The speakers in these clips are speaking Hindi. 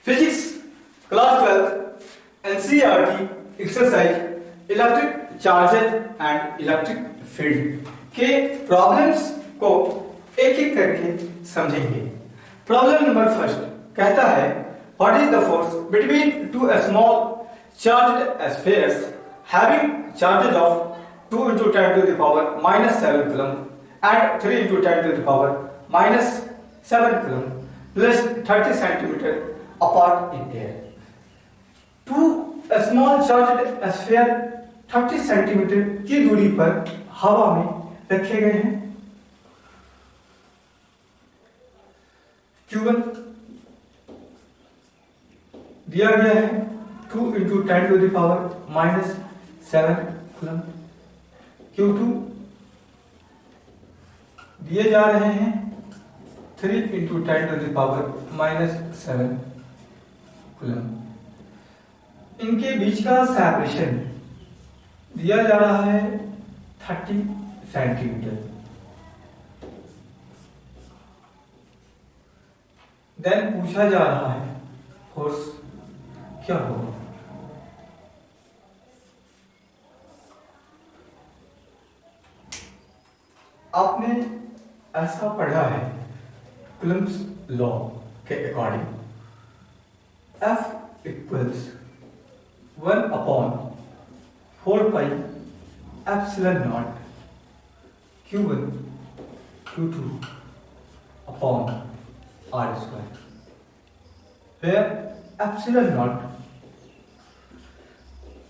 Physics class 12 NCERT exercise electric charges and electric field के प्रॉब्लम्स को एक एक करके समझेंगे। प्रॉब्लम नंबर फर्स्ट कहता है what is the force between two small charged spheres having charges of 2 into 10 to the power minus 7 coulomb and 3 into 10 to the power minus 7 coulomb plus 30 centimeter apart in air. Two small charged sphere 30 centimetre की दूरी पर हवा में रखे गए हैं। Q1 दिया गया है 2 into 10 to the power minus 7 coulomb। Q2 दिए जा रहे हैं 3 into 10 to the power minus 7 coulomb। इनके बीच का सेपरेशन दिया जा रहा है 30 सेंटीमीटर। देन पूछा जा रहा है फोर्स क्या होगा। आपने ऐसा पढ़ा है कूलम्ब्स लॉ के according F equals 1/4 pi epsilon naught Q1 Q2 upon R square, where epsilon not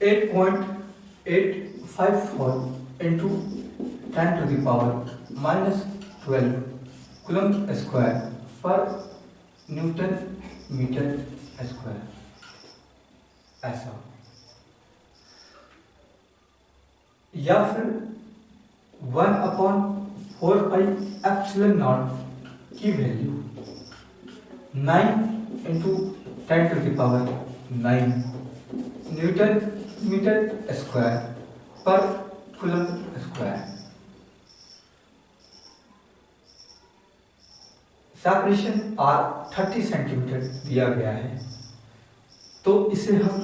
8.854 into 10 to the power minus 12 coulomb square per newton metre square. ऐसा या फिर 1/4 पाई एप्सिलॉन नॉट की value 9 into 10 to the power 9 newton metre square per coulomb square. Separation R 30 centimetre दिया गया है, तो इसे हम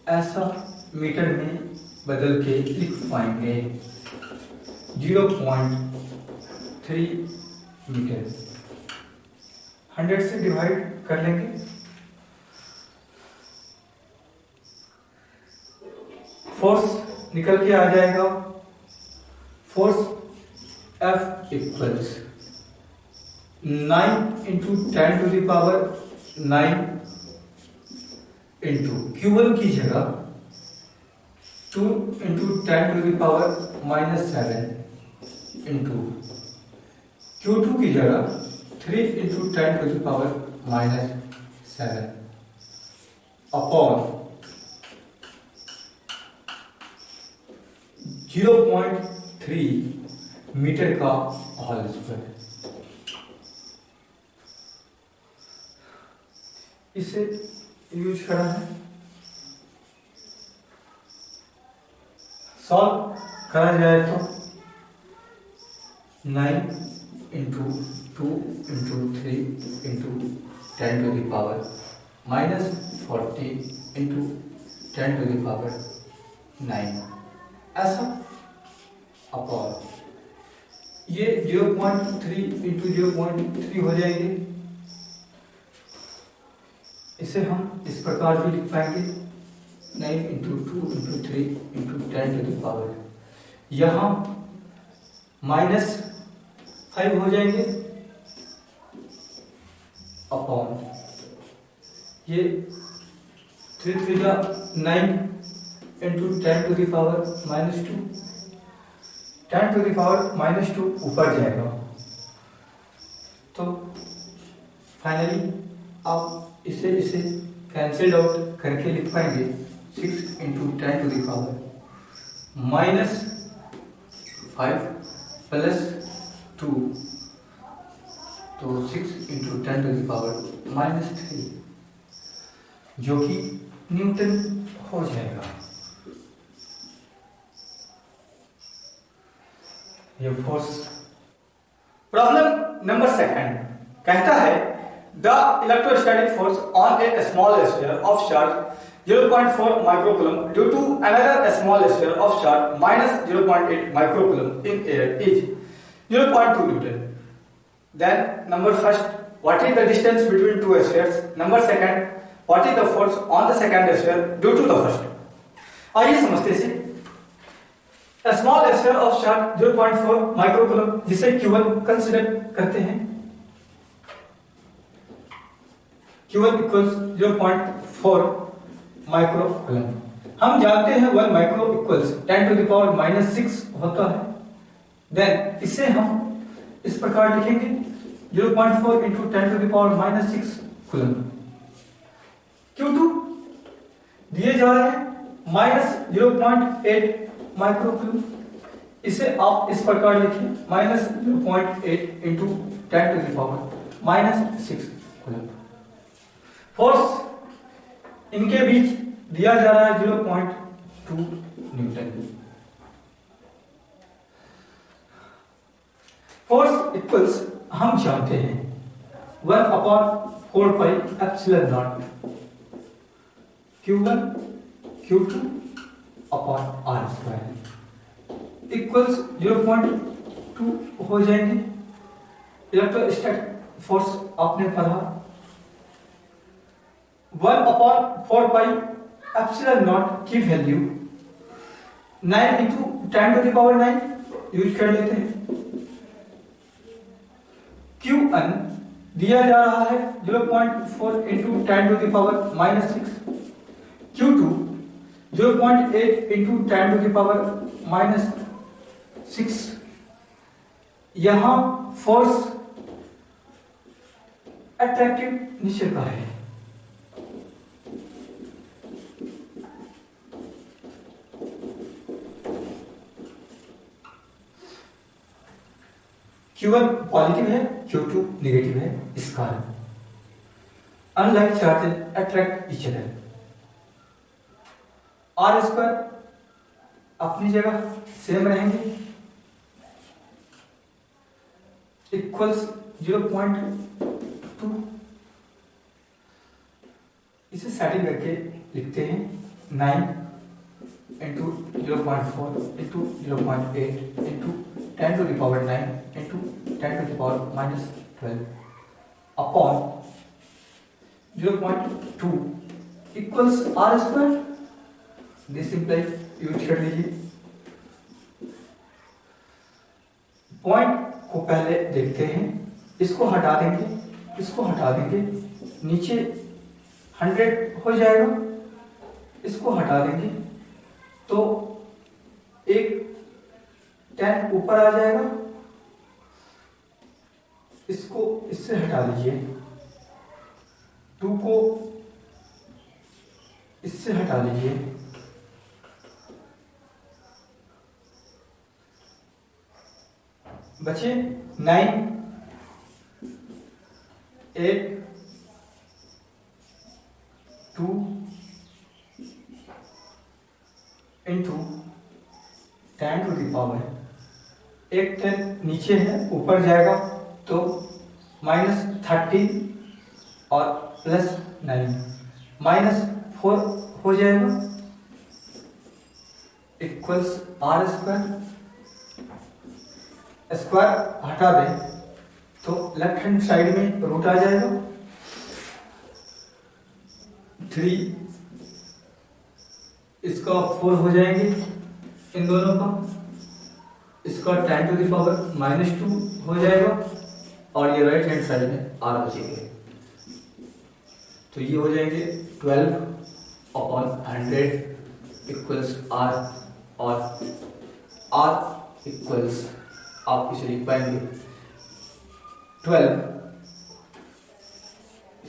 ऐसा मीटर में बदल के लिख पाएंगे 0.3 मीटर। 100 से डिवाइड कर लेंगे, फोर्स निकल के आ जाएगा। Force F equals 9 into 10 to the power 9 into Q1 की जगह 2 into 10 to the power minus 7 into Q2 की जगह 3 into 10 to the power minus 7 upon 0.3 metre का होल स्क्वायर। इसे यूज करा है, सॉल्व करा जाए तो 9 into 2 into 3 into 10 to the power minus 40 into 10 to the power 9 ऐसा अपॉन ये 0.3 into 0.3 हो जाएंगे। इसे हम इस प्रकार भी लिख पाएंगे 9 into 2 into 3 into 10 to the power, यहाँ -5 हो जाएंगे अपॉन ये 3 3 जा 9 into 10 to the power -2, 10 to the power -2 ऊपर जाएगा, तो फाइनली आप इसे कैंसिल आउट करके लिख पाएंगे 6 into 10 to the power -5 plus 2, तो 6 into 10 to the power -3 जो कि न्यूटन हो जाएगा। ये फोर्स। प्रॉब्लम नंबर सेकंड कहता है The electrostatic force on a small sphere of charge 0.4 microcoulomb due to another small sphere of charge minus 0.8 microcoulomb in air is 0.2 Newton. Then number first, what is the distance between two spheres? Number second, what is the force on the second sphere due to the first? आइए समझते हैं। Small sphere of charge 0.4 microcoulomb जिसे Q1 कंसीडर करते हैं। Q1 equals 0.4 microcoulomb. हम जानते हैं 1 micro equals 10 to the power minus 6 होता है। देन इसे हम इस प्रकार लिखेंगे 0.4 into 10 to the power minus 6 coulomb. Q2 दिए जा रहे हैं माइनस 0.8 माइक्रोकूलम। इसे आप इस प्रकार लिखें minus 0.8 into 10 to the power minus 6 coulomb. Force इनके बीच दिया जा रहा है 0.2 न्यूटन। फोर्स इक्वल्स हम जानते हैं 1/4 pi epsilon naught Q1 Q2 upon R square equals 0.2 हो जाएंगे। इलेक्ट्रोस्टैटिक फोर्स आपने पढ़ा 1/4 पाई एप्सिलॉन नॉट की value 9 into 10 to the power 9 use कर लेते हैं। Q1 दिया जा रहा है 0.4 into 10 to the power minus 6। Q2 0.8 into 10 to the power minus 6। यहां फोर्स अट्रैक्टिव नेचर का है। Q1 पॉजिटिव है, Q2 नेगेटिव है। इस कारण unlike charges attract each other. R square अपनी जगह सेम रहेंगे इक्वल्स 0.2। इसे सेटिंग करके लिखते हैं 9 into 0.4 into 0.8 into 10 to the power 9 into 10 to the power minus 12 upon 0.2 equals R square. This implies use कर लीजिए। पॉइंट को पहले देखते हैं, इसको हटा देंगे, इसको हटा देंगे, नीचे 100 हो जाएगा। इसको हटा देंगे तो एक 10 ऊपर आ जाएगा। इसको इससे हटा दीजिए, 2 को इससे हटा दीजिए, बचे 9 8 2 इंटू 10 टू द पावर एक 10 नीचे है, ऊपर जाएगा तो माइनस 13 और प्लस 9 माइनस 4 हो जाएगा इक्वल्स R स्क्वायर। स्क्वायर हटा दें तो लेफ्ट हैंड साइड में रूट आ जाएगा। 3 इसका 4 हो जाएंगे इन दोनों का। इसका 10 टू द पावर माइनस 2 हो जाएगा और ये राइट हैंड साइड में R बचेंगे। तो ये हो जाएंगे 12/100 इक्वल्स R और R इक्वल्स आप इसे लिख पाएंगे 12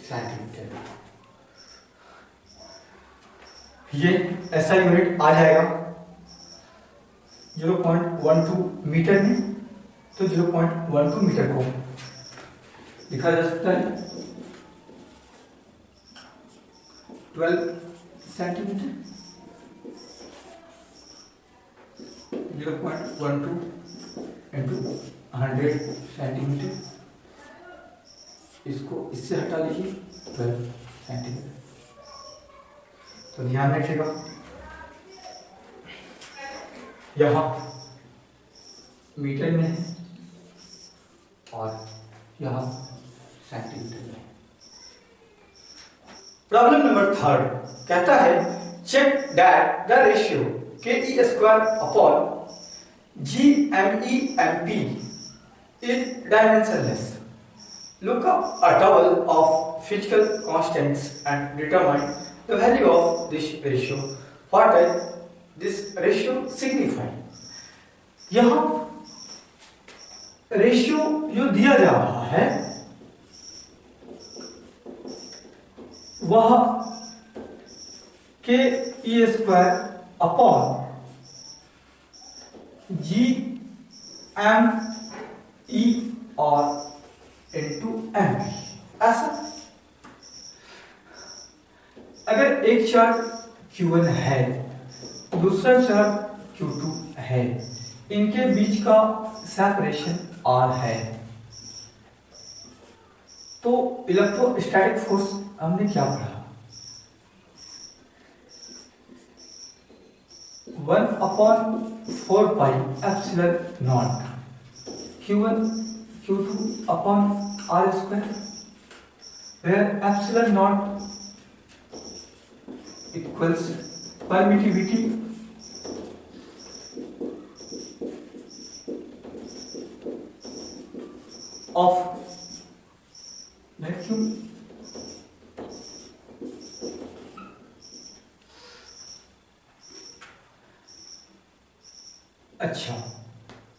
सेंटीमीटर। ये ऐसा यूनिट आ जाएगा 0.12 मीटर में। तो 0.12 मीटर को लिखा जा सकता है 12 सेंटीमीटर। 0.12 इंटू 100 सेंटीमीटर इसको इससे हटा लीजिए 12 सेंटीमीटर। तो ध्यान रखिएगा यहाँ मीटर में है और यहाँ सेंटीमीटर में। प्रॉब्लम नंबर 3 कहता है check that the ratio ke square upon GMEMP is dimensionless. Look up a table of physical constants and determine the value of this ratio. What does this ratio signify? यहाँ रेशियो जो दिया जा रहा है वह K E square upon G M E और इंटू एम, ऐसा। अगर एक चार्ज Q1 है दूसरा चार्ज Q2 है, इनके बीच का सेपरेशन R है, तो इलेक्ट्रोस्टैटिक फोर्स हमने क्या पढ़ा? 1/4 pi epsilon naught Q1 Q2 upon R square, where epsilon not equals permittivity of vacuum अच्छा,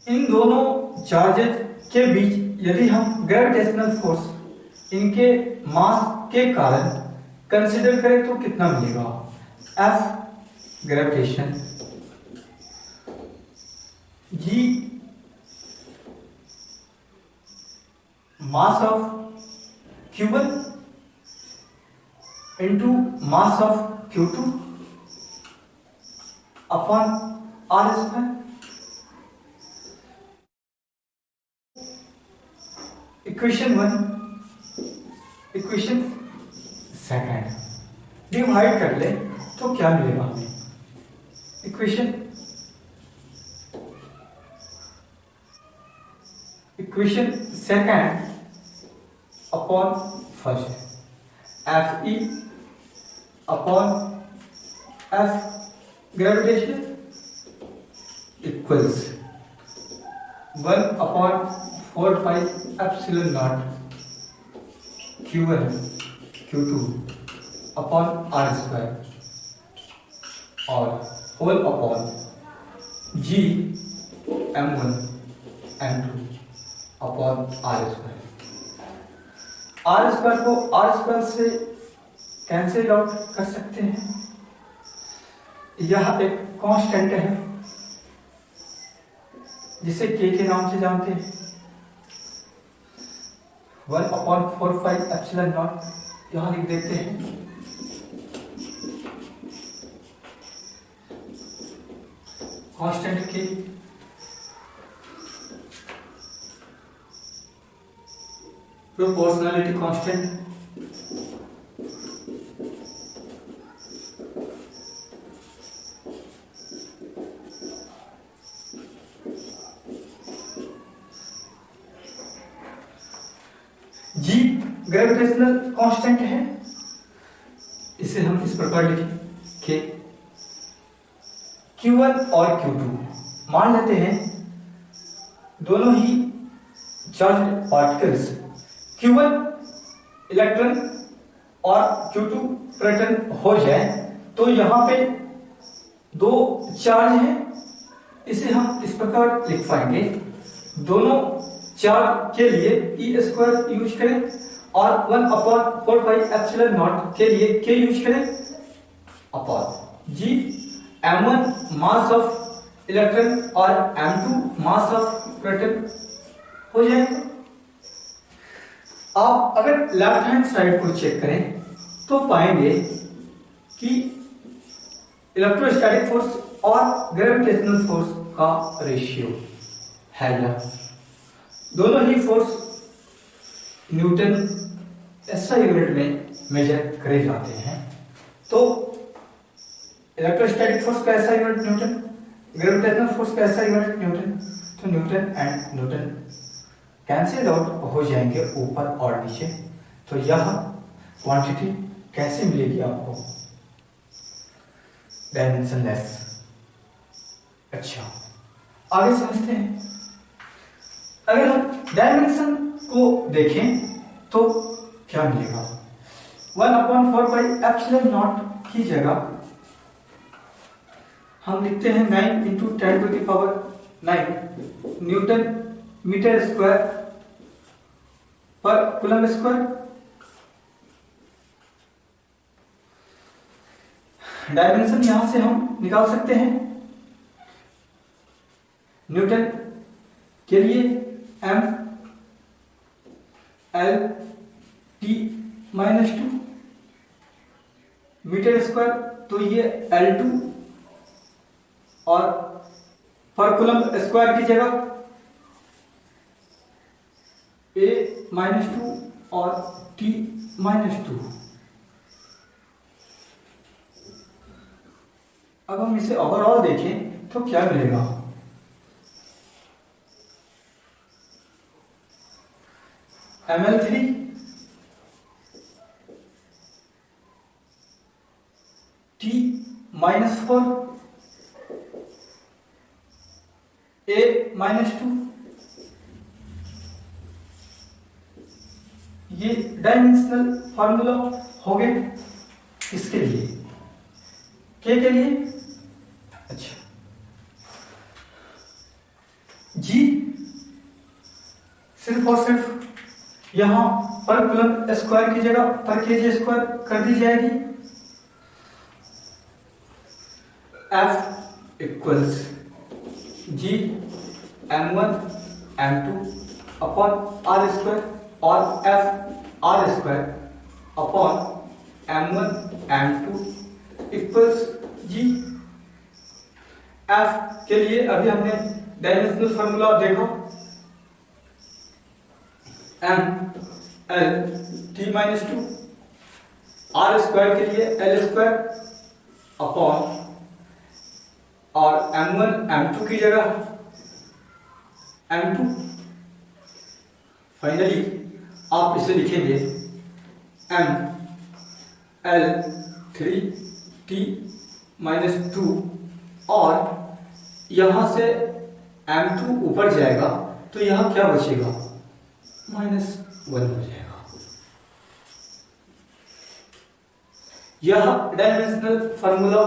इन दोनों चार्जेस के बीच यदि हम ग्रेविटेशनल फोर्स इनके मास के कारण कंसीडर करें तो कितना मिलेगा? F gravitation, G mass of Q1 into mass of Q2 upon R square. Equation 1 equation second divide कर ले तो क्या मिलेगा हमें? Equation second upon first, F E upon F gravitation equals 1/4 pi epsilon naught Q1 Q2 upon R square और whole upon G M1 M2 अपॉन R स्क्वायर। R स्क्वायर को R स्क्वायर से कैंसिल आउट कर सकते हैं। यह एक कांस्टेंट है जिसे K के नाम से जानते हैं। 1/4 पाई एप्सिलॉन नॉट यहां लिख देते हैं। Constant K proportionality constant G gravitational constant है, इसे हम इस प्रकार लिखें कि Q1 और Q2 मान लेते हैं दोनों ही चार्ज पार्टिकल्स Q1 इलेक्ट्रॉन और Q2 प्रोटॉन हो जाए तो यहाँ पे दो चार्ज हैं, इसे हम इस प्रकार लिख पाएंगे। दोनों चार्ज के लिए ई स्क्वायर यूज करें और 1/4 पाई एप्सिलॉन नॉट के लिए के यूज करें upon G M1 mass of electron और M2 मास ऑफ प्रोटॉन हो जाएगा। आप अगर लेफ्ट हैंड साइड को चेक करें तो पाएंगे कि इलेक्ट्रोस्टैटिक फोर्स और ग्रेविटेशनल फोर्स का रेशियो है। दोनों ही फोर्स न्यूटन SI यूनिट में मेजर करे जाते हैं। तो इलेक्ट्रोस्टैटिक फोर्स का SI unit newton, gravitational force का SI यूनिट न्यूटन। तो newton and newton cancel out हो जाएंगे ऊपर और नीचे। तो यह क्वांटिटी कैसे मिलेगी आपको? डायमेंशनलेस। अच्छा, आगे समझते हैं। अगर हम डायमेंशन को देखें तो क्या मिलेगा? 1/4 की जगह हम लिखते हैं 9 × 10⁹ न्यूटन मीटर स्क्वायर पर कूलम स्क्वायर। डायमेंशन यहां से हम निकाल सकते हैं। न्यूटन के लिए m L T -2 metre square, तो ये L2 और पर कूलम स्क्वायर की जगह A -2 और T -2। अब हम इसे ओवरऑल देखें तो क्या मिलेगा? ml3 T -4 A -2। ये डायमेंशनल फार्मूला हो गए इसके लिए, के लिए। अच्छा, जी सिर्फ और सिर्फ यहां पर कूलम स्क्वायर की जगह पर केजी स्क्वायर कर दी जाएगी। F equals G m1 m2 upon R square और F R square upon m1 m2 equals G. F के लिए अभी हमने डायमेंशनल फार्मूला देखा, m L T -2, R square के लिए L स्क्वायर अपॉन और m1 m2 की जगह m2। फाइनली आप इसे लिखेंगे m L 3 T -2 और यहां से m2 ऊपर जाएगा तो यहां क्या बचेगा? -1 हो जाएगा। यह डायमेंशनल फार्मूला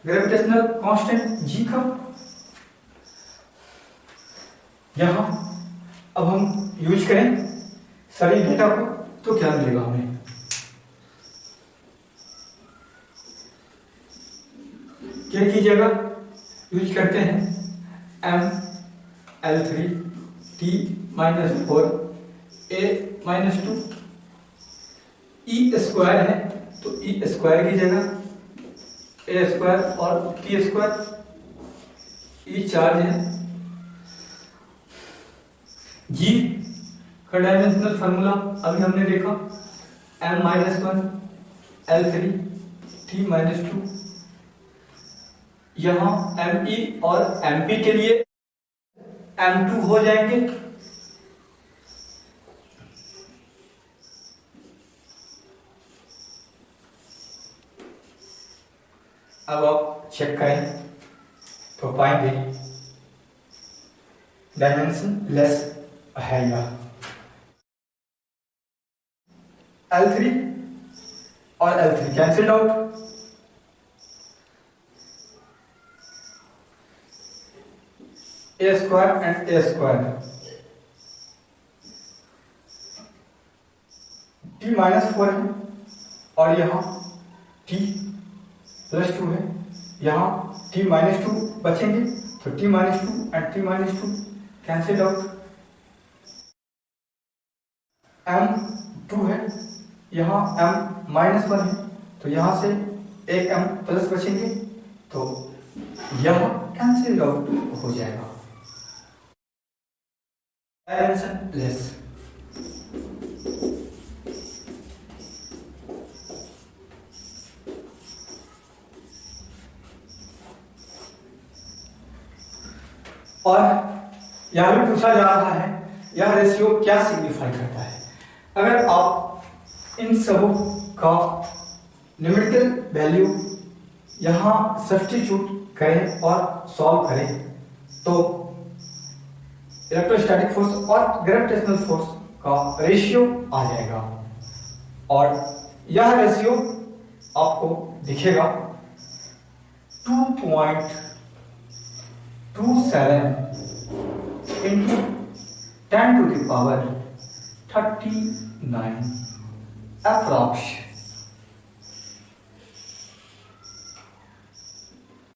ग्रेविटेशनल कांस्टेंट जी का। यहां अब हम यूज करें सभी डेटा को तो क्या मिलेगा हमें? के की जगह यूज करते हैं m L3 T -4 A -2। E square है तो E स्क्वायर की जगह A स्क्वायर और T स्क्वायर। E चार्ज है। G का डायमेंशनल फार्मूला अभी हमने देखा, m -1 L3 T -2। यहां Me और Mp के लिए m2 हो जाएंगे। अब आप चेक करें तो पाएंगे डायमेंशन लेस है यह। L3 और L3 cancelled out. A square and A square. T -4 है और यहां T +2 है, यहां T -2 बचेंगे तो T -2 and T -2 cancel out. M2 है, यहां M -1 है तो यहां से एक M प्लस बचेंगे तो यह कैंसिल आउट हो जाएगा। Dimension less. और यह भी पूछा जा रहा है यह रेशियो क्या सिग्निफाई करता है। अगर आप इन सब का न्यूमेरिकल वैल्यू यहां सब्स्टिट्यूट करें और सॉल्व करें तो इलेक्ट्रोस्टैटिक फोर्स और ग्रेविटेशनल फोर्स का रेशियो आ जाएगा और यह रेशियो आपको दिखेगा 2.27 into 10 to the power 39 approx